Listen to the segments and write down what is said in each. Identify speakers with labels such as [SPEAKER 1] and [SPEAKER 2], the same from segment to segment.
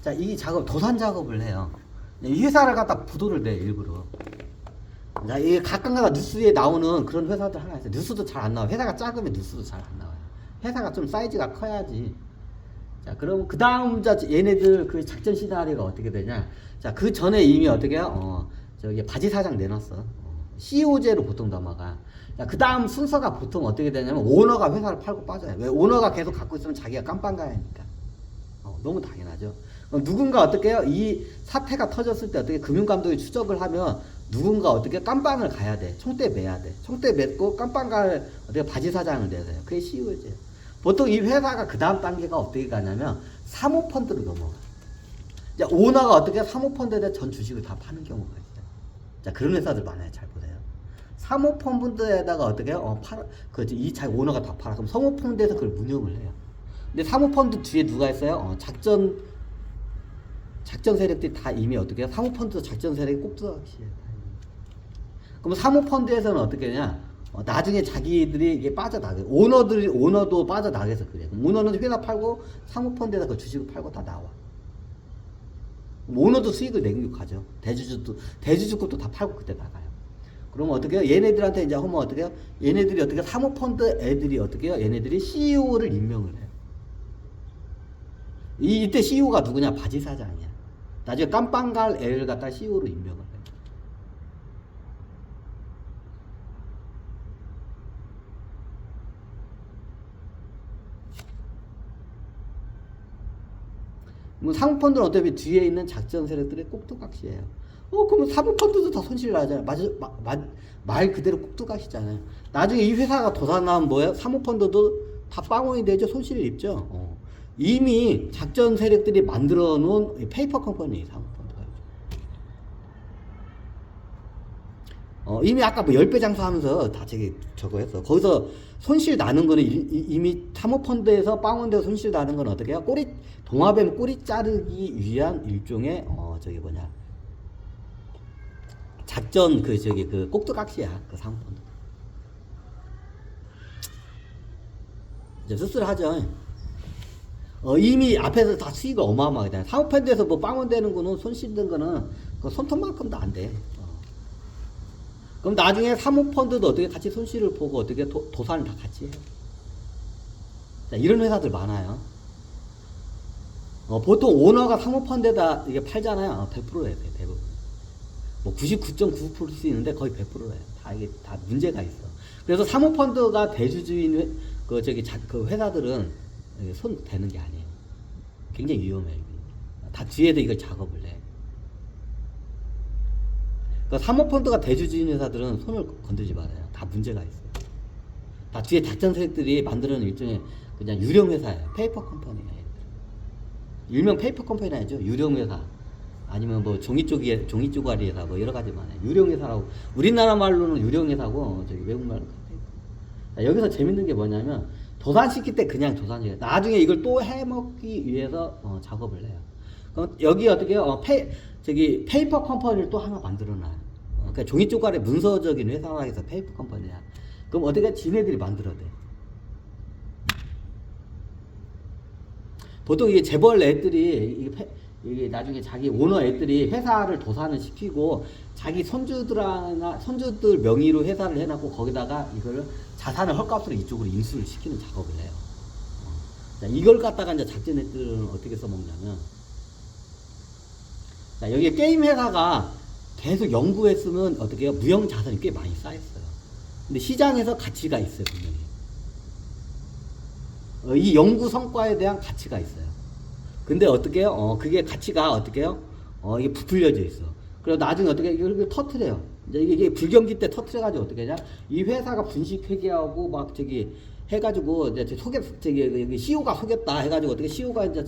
[SPEAKER 1] 자, 이 작업, 도산 작업을 해요. 이 회사를 갖다 부도를 내, 일부러. 자, 이 가끔가다 뉴스에 나오는 그런 회사들 하나 있어요. 뉴스도 잘 안 나와요. 회사가 작으면 뉴스도 잘 안 나와요. 회사가 좀 사이즈가 커야지. 자, 그럼 그 다음, 얘네들 그 작전 시나리오가 어떻게 되냐. 자, 그 전에 이미 어떻게 해요? 저기 바지 사장 내놨어. CEO제로 보통 넘어가. 자, 그 다음 순서가 보통 어떻게 되냐면 오너가 회사를 팔고 빠져요. 왜? 오너가 계속 갖고 있으면 자기가 깜빵 가야 하니까. 너무 당연하죠. 그럼 누군가 어떻게 해요? 이 사태가 터졌을 때 어떻게 금융감독이 추적을 하면 누군가 어떻게 깜빵을 가야 돼. 총대 매야 돼. 총대 맺고 깜빵 갈 어떻게 바지 사장을 내세요. 그게 CEO제예요. 보통 이 회사가 그 다음 단계가 어떻게 가냐면 사모펀드로 넘어가. 자, 오너가 어떻게 사모펀드에 전 주식을 다 파는 경우가 있어요. 자, 그런 회사들 많아요. 잘 보세요. 사모펀드에다가 어떻게 해요? 이 오너가 다 팔아. 그럼 사모펀드에서 그걸 운영을 해요. 근데 사모펀드 뒤에 누가 있어요? 작전 세력들이 다 이미 어떻게 해요? 사모펀드 작전 세력이 꼭 들어가기 시작해요. 그럼 사모펀드에서는 어떻게 하냐? 나중에 자기들이 이게 빠져나가요. 오너도 빠져나가서 그래. 그럼 오너는 회사 팔고 사모펀드에다 그 주식을 팔고 다 나와. 오너도 수익을 내고 가죠. 대주주 것도 다 팔고 그때 나가요. 그러면 어떻게 해요? 얘네들한테 이제 하면 어떻게 해요? 얘네들이 어떻게 사모펀드 애들이 어떻게 해요? 얘네들이 CEO를 임명을 해요. 이때 CEO가 누구냐? 바지 사장이야. 나중에 깜빵 갈 애를 갖다 CEO로 임명을 해요. 뭐 사모펀드는 어차피 뒤에 있는 작전 세력들의 꼭두각시예요. 그러면 사모펀드도 다 손실 나잖아요. 말 그대로 꼭두각시잖아요. 나중에 이 회사가 도산나면 뭐예요? 사모펀드도 다 빵원이 되죠. 손실을 입죠. 이미 작전 세력들이 만들어 놓은 페이퍼 컴퍼니 사모펀드가. 이미 아까 뭐 10배 장사하면서 다 저거 했어. 거기서 손실 나는 거는 이미 사모펀드에서 빵원돼서 손실 나는 건 어떻게 해요? 동아뱀 꼬리 자르기 위한 일종의 작전 그 꼭두각시야. 그 사모펀드. 이제 씁쓸하죠. 이미 앞에서 다 수익을 어마어마하게 돼. 사모펀드에서 뭐 빵원되는 거는 손실된 거는 그 손톱만큼도 안 돼. 그럼 나중에 사모펀드도 어떻게 같이 손실을 보고 어떻게 도산을 다 같이 해요. 자, 이런 회사들 많아요. 보통 오너가 사모펀드에다 이게 팔잖아요. 100%예요, 대부분. 뭐 99.9%일 수 있는데 거의 100%예요. 이게 다 문제가 있어. 그래서 사모펀드가 대주주인 그 회사들은 손 대는 게 아니에요. 굉장히 위험해요. 다 뒤에도 이걸 작업을 해. 그러니까 사모펀드가 대주주인 회사들은 손을 건들지 말아요. 다 문제가 있어요. 다 뒤에 작전 세력들이 만들어낸 일종의 그냥 유령 회사예요. 페이퍼 컴퍼니예요. 일명 페이퍼 컴퍼니 아니죠. 유령 회사. 아니면 뭐 종이 쪼가리 회사 뭐 여러 가지 많아요. 유령 회사라고. 우리나라 말로는 유령 회사고 외국 말로는 페이퍼. 여기서 재밌는 게 뭐냐면 도산시킬 때 그냥 도산이에요. 나중에 이걸 또 해먹기 위해서 작업을 해요. 그럼 여기 어떻게 해요? 페이퍼 컴퍼니를 또 하나 만들어놔요. 그러니까 종이 쪼가리 문서적인 회사라 해서 페이퍼 컴퍼니야. 그럼 어떻게 지네들이 만들어야 돼? 보통 이게 재벌 애들이 이게 나중에 자기 오너 애들이 회사를 도산을 시키고 자기 손주들 명의로 회사를 해놨고 거기다가 이걸 자산을 헐값으로 이쪽으로 인수를 시키는 작업을 해요. 자, 이걸 갖다가 이제 작전 애들은 어떻게 써먹냐면, 자, 여기 게임 회사가 계속 연구했으면 어떻게 해요? 무형 자산이 꽤 많이 쌓였어요. 근데 시장에서 가치가 있어요, 분명히. 이 연구 성과에 대한 가치가 있어요. 근데 어떻게 해요? 그게 가치가 어떻게 해요? 이게 부풀려져 있어. 그래서 나중에 어떻게 이걸 터트려요. 이제 이게 불경기 때 터트려가지고 어떻게 하냐? 이 회사가 분식 회계하고 막 해가지고 이제 여기 CEO가 속였다 해가지고 어떻게 CEO가 이제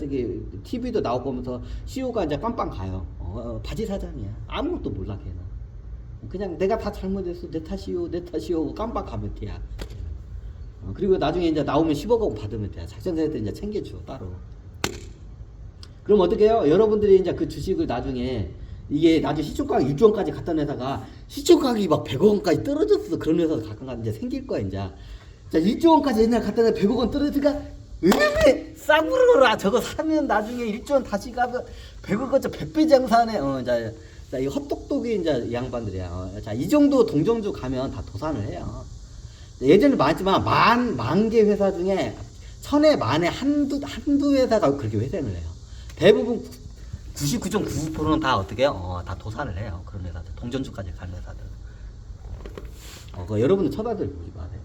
[SPEAKER 1] TV도 나오고 하면서 CEO가 이제 깜빵 가요. 바지 사장이야. 아무것도 몰라 걔는. 그냥 내가 다 잘못했어. 내 탓이요. 깜빵 가면 돼야. 그리고 나중에 이제 나오면 10억 원 받으면 돼요. 작전세력들 이제 챙겨줘 따로. 그럼 어떻게 해요? 여러분들이 이제 그 주식을 나중에 이게 나중에 시총가격 6조 원까지 갔던 회사가 시총가격이 막 100억 원까지 떨어졌어. 그런 회사가 가끔 이제 생길 거야, 이제. 자, 1조 원까지 옛날 갔던 애 100억 원 떨어지니까 싸구려라. 저거 사면 나중에 1조 원 다시 가면 100억 거쳐 100배 장사하네. 자, 이 헛똑똑이 이제 이 양반들이야. 자, 이 정도 동정주 가면 다 도산을 해요. 예전에 많았지만 만 개 회사 중에 천에 만에 한두 회사가 그렇게 회생을 해요. 대부분 99.99%는 다 어떻게 해요? 다 도산을 해요. 그런 회사들. 동전주까지 가는 회사들. 여러분들 쳐다들 보지 마세요.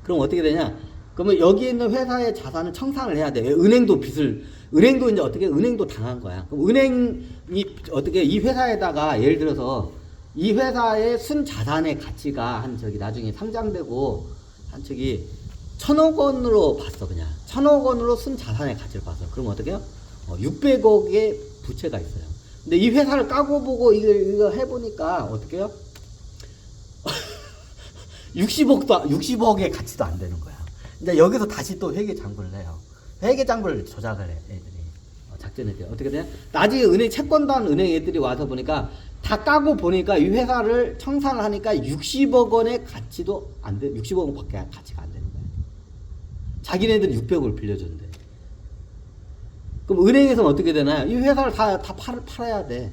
[SPEAKER 1] 그럼 어떻게 되냐? 그러면 여기 있는 회사의 자산을 청산을 해야 돼. 은행도 이제 어떻게, 은행도 당한 거야. 그럼 은행이 어떻게 이 회사에다가 예를 들어서 이 회사의 순자산의 가치가 나중에 상장되고, 1,000억 원으로 봤어, 그냥. 1,000억 원으로 순자산의 가치를 봤어. 그럼 어떻게 해요? 600억의 부채가 있어요. 근데 이 회사를 까고 보고 이거 해보니까 어떻게 해요? 60억의 가치도 안 되는 거야. 이제 여기서 다시 또 회계장부를 해요. 회계장부를 조작을 해, 애들이. 작전애들이. 어떻게 돼요? 나중에 채권단 은행 애들이 와서 보니까 다 까고 보니까 이 회사를 청산을 하니까 60억 원의 가치도 안 돼. 60억 원밖에 가치가 안 되는 거야. 자기네들은 600억을 빌려줬는데. 그럼 은행에서는 어떻게 되나요? 이 회사를 다 팔아야 돼.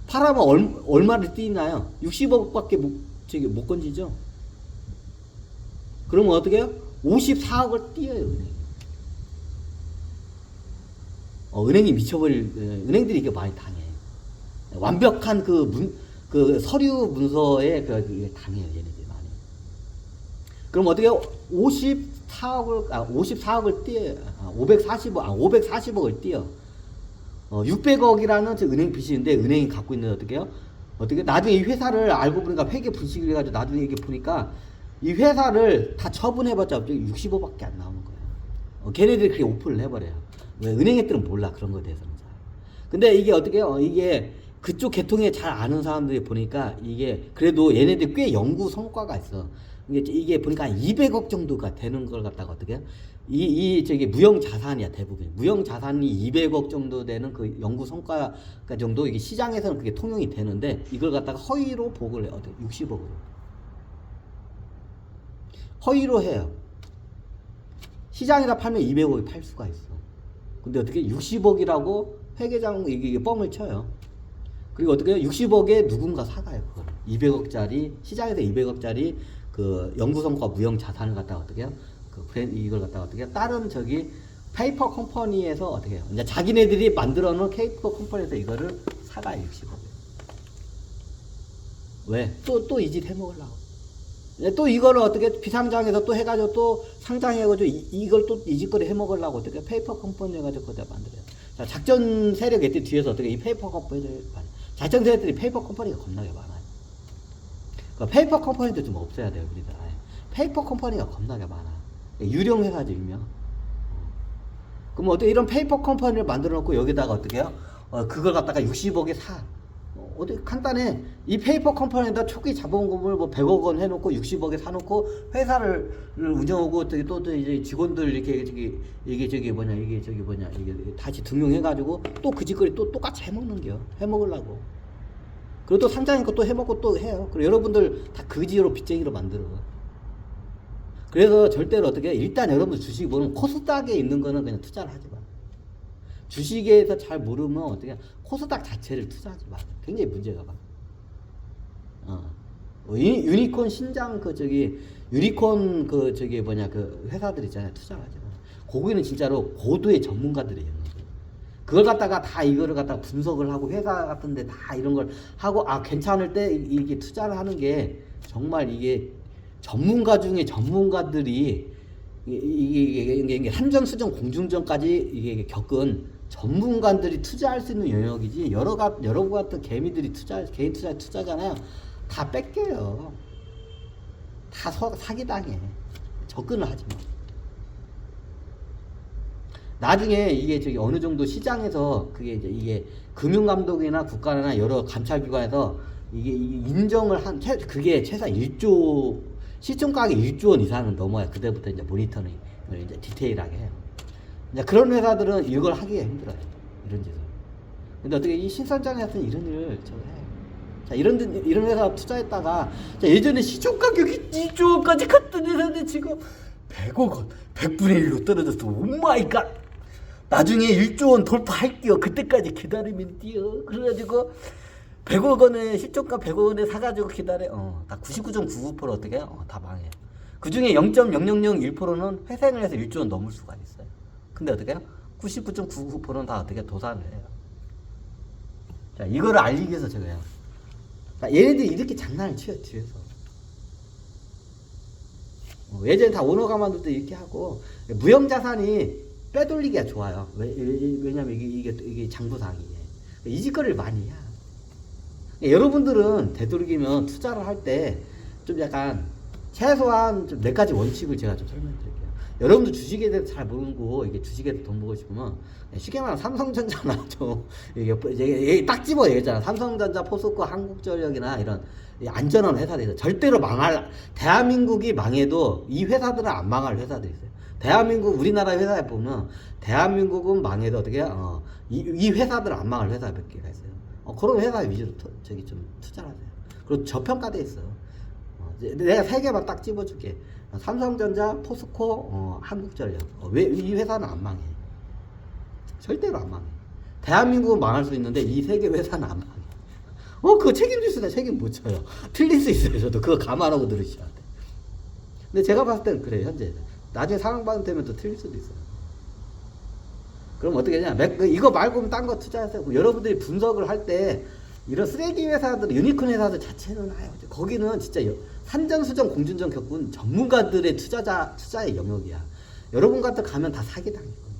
[SPEAKER 1] 팔아면 얼마를 띄나요? 60억밖에 못 건지죠? 그러면 어떻게 해요? 54억을 띄어요, 은행이. 은행이 미쳐버릴, 은행들이 이게 많이 당해. 완벽한 그 서류 문서에 그게 당해요, 얘네들이 많이. 그럼 어떻게 해요? 54억을 띄어요. 540억을 띄어. 600억이라는 은행 빚이 있는데 은행이 갖고 있는 어떻게 나중에 이 회사를 알고 보니까 회계 분식을 해가지고 나중에 이게 보니까 이 회사를 다 처분해봤자 65밖에 안 나오는 거예요. 걔네들이 그렇게 오픈을 해버려요. 왜? 은행 애들은 몰라, 그런 거에 대해서는. 근데 이게 어떻게 해요? 이게 그쪽 계통에 잘 아는 사람들이 보니까 이게 그래도 얘네들 꽤 연구 성과가 있어. 이게 보니까 200억 정도가 되는 걸 갖다가 어떻게 해요? 무형 자산이야, 대부분. 무형 자산이 200억 정도 되는 그 연구 성과 정도, 이게 시장에서는 그게 통용이 되는데, 이걸 갖다가 허위로 보고를 해요. 60억으로. 허위로 해요. 시장에다 팔면 200억이 팔 수가 있어. 근데 어떻게 60억이라고 회계장 이게 뻥을 쳐요. 그리고 어떻게 해요? 60억에 누군가 사가요, 그걸. 200억짜리, 시장에서 200억짜리 그 연구성과 무형 자산을 갖다가 어떻게 해요? 이걸 갖다가 어떻게 해요? 다른 페이퍼 컴퍼니에서 어떻게 해요? 이제 자기네들이 만들어 놓은 페이퍼 컴퍼니에서 이거를 사가요, 60억. 왜? 또 이 짓 해먹으려고. 또 이거를 어떻게 비상장에서 또 해가지고 또 상장해가지고 이걸 또 이 짓거리 해먹으려고 어떻게 페이퍼 컴퍼니 해가지고 그걸 만들어요. 자, 작전 세력 애들 뒤에서 어떻게 이 페이퍼 컴퍼니를 작전 세력들이 페이퍼 컴퍼니가 겁나게 많아요. 그러니까 페이퍼 컴퍼니도 좀 없애야 돼요, 우리들. 페이퍼 컴퍼니가 겁나게 많아. 유령 회사죠, 유명. 그럼 어떻게 이런 페이퍼 컴퍼니를 만들어 놓고 여기다가 어떻게 해요? 그걸 갖다가 60억에 사. 어디 간단해. 이 페이퍼 컴퍼니에다 초기 자본금을 100억 원 해놓고 60억에 사놓고 회사를 운영하고 또 이제 직원들 이게 다시 등용해가지고 또 그 짓거리 또 똑같이 해먹는겨. 해먹으려고. 그리고 또 상장인 것도 해먹고 또 해요. 그리고 여러분들 다 그지로 빚쟁이로 만들어. 그래서 절대로 어떻게 해? 일단 여러분들 주식 모르면 코스닥에 있는 거는 그냥 투자를 하지 마. 주식에서 잘 모르면 어떻게 코스닥 자체를 투자하지 마. 굉장히 문제가 많아. 유니콘 신장 유니콘 그 회사들 있잖아요. 투자를 하지 마. 거기는 진짜로 고도의 전문가들이에요. 그걸 갖다가 다 이거를 갖다가 분석을 하고 회사 같은데 다 이런 걸 하고 괜찮을 때 이게 투자를 하는 게 정말 이게 전문가 중에 전문가들이 이게 한전, 수전, 공중전까지 이게 겪은 전문가들이 투자할 수 있는 영역이지 여러 같은 개미들이 개인 투자잖아요. 다 뺏겨요. 다 사기당해. 접근을 하지 마. 나중에 이게 어느 정도 시장에서 이게 금융감독이나 국가나 여러 감찰기관에서 이게 인정을 그게 최소한 1조 시총가격이 1조 원 이상은 넘어야 그때부터 이제 모니터링을 이제 디테일하게 해요. 이제 그런 회사들은 이걸 하기가 힘들어요. 이런 짓을. 근데 어떻게 이 신선장에서는 이런 일을 해. 자, 이런 회사 투자했다가 자, 예전에 시총가격이 2조 원까지 갔던 회사인데 지금 100억 원, 100분의 1로 떨어졌어. 오마이갓. 나중에 1조 원 돌파할게요. 그때까지 기다리면 돼요. 그래가지고 100억 원에 시초가 100억 원에 사가지고 기다려. 다 99.99% 어떻게 해요? 다 망해. 그 중에 0.0001%는 회생을 해서 1조 원 넘을 수가 있어요. 근데 어떻게 해요? 99.99%는 다 어떻게 도산을 해요. 자, 이거를 알리기 위해서 제가요. 얘네들이 이렇게 장난을 쳐요, 뒤에서. 예전에 다 오너 가만두도 이렇게 하고, 무형자산이 빼돌리기가 좋아요. 왜냐면 이게 장부상이에요. 이 짓거리를 많이 해요. 여러분들은 되도록이면 투자를 할 때 좀 약간 최소한 좀 4가지 원칙을 제가 좀 설명드릴게요. 여러분들 주식에 대해서 잘 모르고 이게 주식에 대해서 돈 벌고 싶으면 쉽게 말하면 삼성전자나 좀 이게 딱 집어 얘기했잖아. 삼성전자, 포스코, 한국전력이나 이런 안전한 회사들이 절대로 대한민국이 망해도 이 회사들은 안 망할 회사들이 있어요. 대한민국 우리나라 회사에 보면 대한민국은 망해도 어떻게 이 회사들은 안 망할 회사 몇 개가 있어요. 그런 회사 위주로 좀 투자를 하세요. 그리고 저평가돼 있어요. 내가 3개만 딱 집어줄게. 삼성전자, 포스코, 한국전력. 왜 이 회사는 안 망해? 절대로 안 망해. 대한민국은 망할 수 있는데 이 3개 회사는 안 망해. 그거 책임질 수 있나? 책임 못 져요. 틀릴 수 있어요. 저도 그거 감안하고 들으셔야 돼. 근데 제가 봤을 때는 그래요. 현재. 나중에 상황받으면 되면 또 틀릴 수도 있어요. 그럼 어떻게 하냐? 이거 말고 딴 거 투자하세요. 여러분들이 분석을 할 때 이런 쓰레기 회사들, 유니콘 회사들 자체는 거기는 진짜 산전수전 공준전 겪은 전문가들의 투자의 영역이야. 여러분 같은 가면 다 사기당해요.